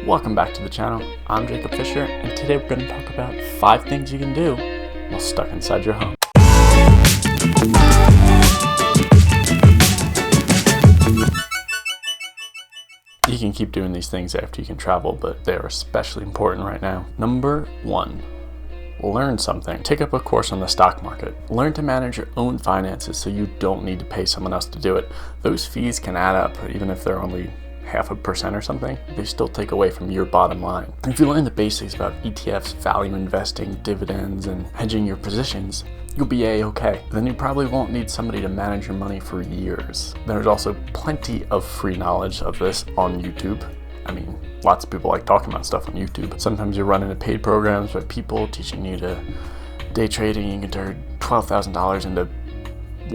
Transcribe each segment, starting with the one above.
Welcome back to the channel. I'm Jacob Fisher, and today we're going to talk about 5 things you can do while stuck inside your home. You can keep doing these things after you can travel, but they are especially important right now. Number 1. Learn something. Take up a course on the stock market. Learn to manage your own finances so you don't need to pay someone else to do it. Those fees can add up, even if they're only 0.5% or something. They still take away from your bottom line. If you learn the basics about ETFs, value investing, dividends, and hedging your positions, you'll be a-okay. Then you probably won't need somebody to manage your money for years. There's also plenty of free knowledge of this on YouTube. I mean, lots of people like talking about stuff on YouTube. Sometimes you run into paid programs with people teaching you to day trading. You can turn $12,000 into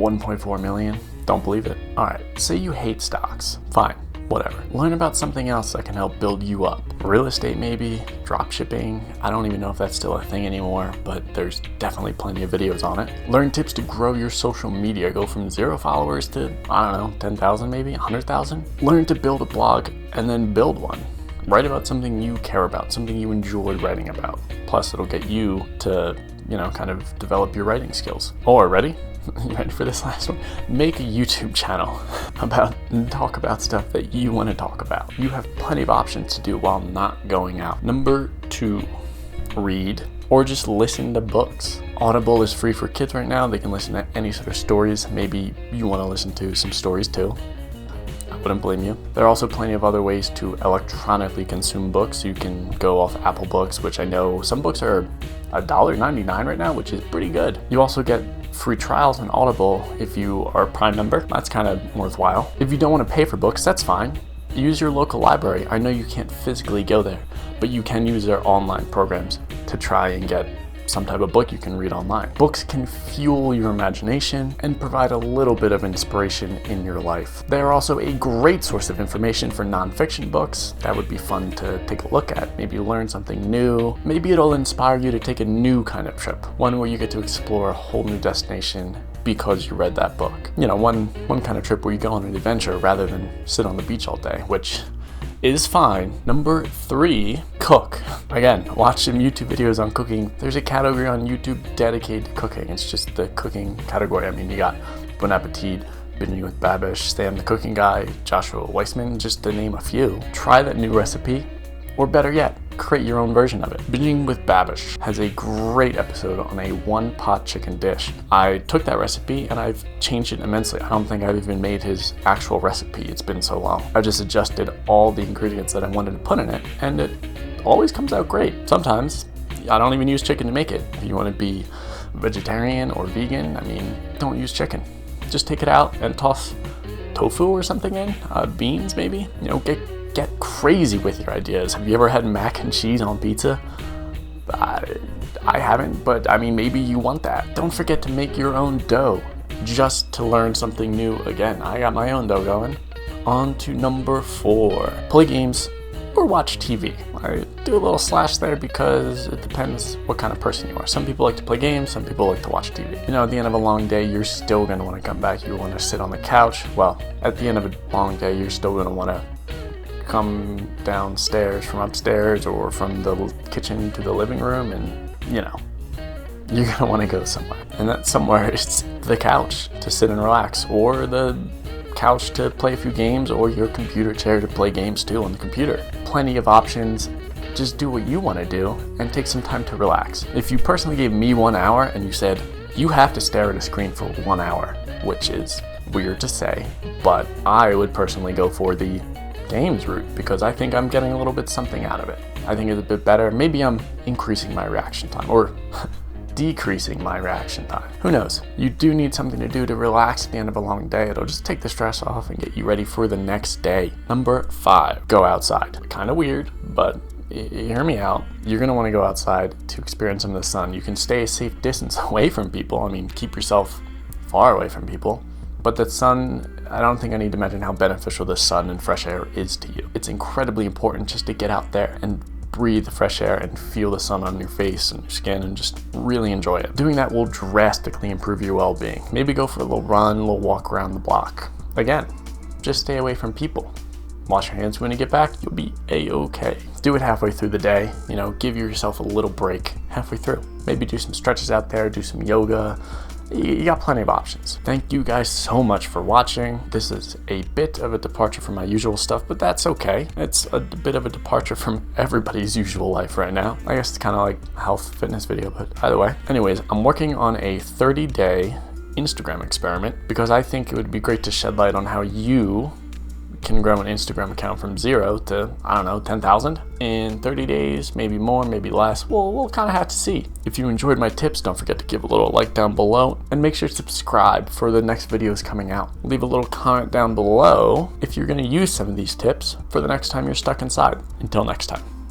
1.4 million. Don't believe it? All right, say you hate stocks. Fine, whatever. Learn about something else that can help build you up. Real estate maybe, drop shipping. I don't even know if that's still a thing anymore, but there's definitely plenty of videos on it. Learn tips to grow your social media. Go from 0 followers to, I don't know, 10,000 maybe, 100,000. Learn to build a blog and then build one. Write about something you care about, something you enjoy writing about. Plus it'll get you to, kind of develop your writing skills. Or, ready? You ready for this last one? Make a YouTube channel talk about stuff that you want to talk about. You have plenty of options to do while not going out. Number 2, read or just listen to books. Audible is free for kids right now. They can listen to any sort of stories. Maybe you want to listen to some stories too. I wouldn't blame you. There are also plenty of other ways to electronically consume books. You can go off Apple Books, which I know some books are $1.99 right now, which is pretty good. You also get free trials on Audible if you are a Prime member. That's kind of worthwhile. If you don't want to pay for books, that's fine. Use your local library. I know you can't physically go there, but you can use their online programs to try and get some type of book you can read online. Books can fuel your imagination and provide a little bit of inspiration in your life. They are also a great source of information for nonfiction books. That would be fun to take a look at. Maybe learn something new. Maybe it'll inspire you to take a new kind of trip. One where you get to explore a whole new destination because you read that book. One kind of trip where you go on an adventure rather than sit on the beach all day, which is fine. Number 3, cook. Again, watch some YouTube videos on cooking. There's a category on YouTube dedicated to cooking. It's just the cooking category. I mean, you got Bon Appetit, Binging with Babish, Sam the Cooking Guy, Joshua Weissman, just to name a few. Try that new recipe, or better yet, create your own version of it. Binging with Babish has a great episode on a 1-pot chicken dish. I took that recipe and I've changed it immensely. I don't think I've even made his actual recipe. It's been so long. I just adjusted all the ingredients that I wanted to put in it, and it always comes out great. Sometimes I don't even use chicken to make it. If you want to be vegetarian or vegan, don't use chicken. Just take it out and toss tofu or something in, beans maybe. Get crazy with your ideas. Have you ever had mac and cheese on pizza? I haven't, but maybe you want that. Don't forget to make your own dough just to learn something new. Again, I got my own dough going. On to number 4. Play games or watch TV. I do a little slash there because it depends what kind of person you are. Some people like to play games, some people like to watch TV. At the end of a long day, you're still gonna want to come back. You want to sit on the couch. Well, at the end of a long day, you're still gonna want to come downstairs from upstairs or from the kitchen to the living room, and you're gonna want to go somewhere, and that somewhere is the couch to sit and relax, or the couch to play a few games, or your computer chair to play games too on the computer. Plenty of options. Just do what you want to do and take some time to relax. If you personally gave me 1 hour and you said you have to stare at a screen for 1 hour, which is weird to say, but I would personally go for the games route because I think I'm getting a little bit something out of it. I think it's a bit better. Maybe I'm increasing my reaction time or decreasing my reaction time. Who knows? You do need something to do to relax at the end of a long day. It'll just take the stress off and get you ready for the next day. Number 5, go outside. Kind of weird, but hear me out. You're going to want to go outside to experience some of the sun. You can stay a safe distance away from people. Keep yourself far away from people. But the sun, I don't think I need to mention how beneficial the sun and fresh air is to you. It's incredibly important just to get out there and breathe the fresh air and feel the sun on your face and your skin and just really enjoy it. Doing that will drastically improve your well-being. Maybe go for a little run, a little walk around the block. Again, just stay away from people. Wash your hands when you get back, you'll be a-okay. Do it halfway through the day, give yourself a little break halfway through. Maybe do some stretches out there, do some yoga. You got plenty of options. Thank you guys so much for watching. This is a bit of a departure from my usual stuff, but that's okay. It's a bit of a departure from everybody's usual life right now. I guess it's kind of like a health fitness video, but either way. Anyways, I'm working on a 30-day Instagram experiment because I think it would be great to shed light on how you can grow an Instagram account from 0 to, 10,000 in 30 days, maybe more, maybe less. We'll kind of have to see. If you enjoyed my tips, don't forget to give a little like down below and make sure to subscribe for the next videos coming out. Leave a little comment down below if you're going to use some of these tips for the next time you're stuck inside. Until next time.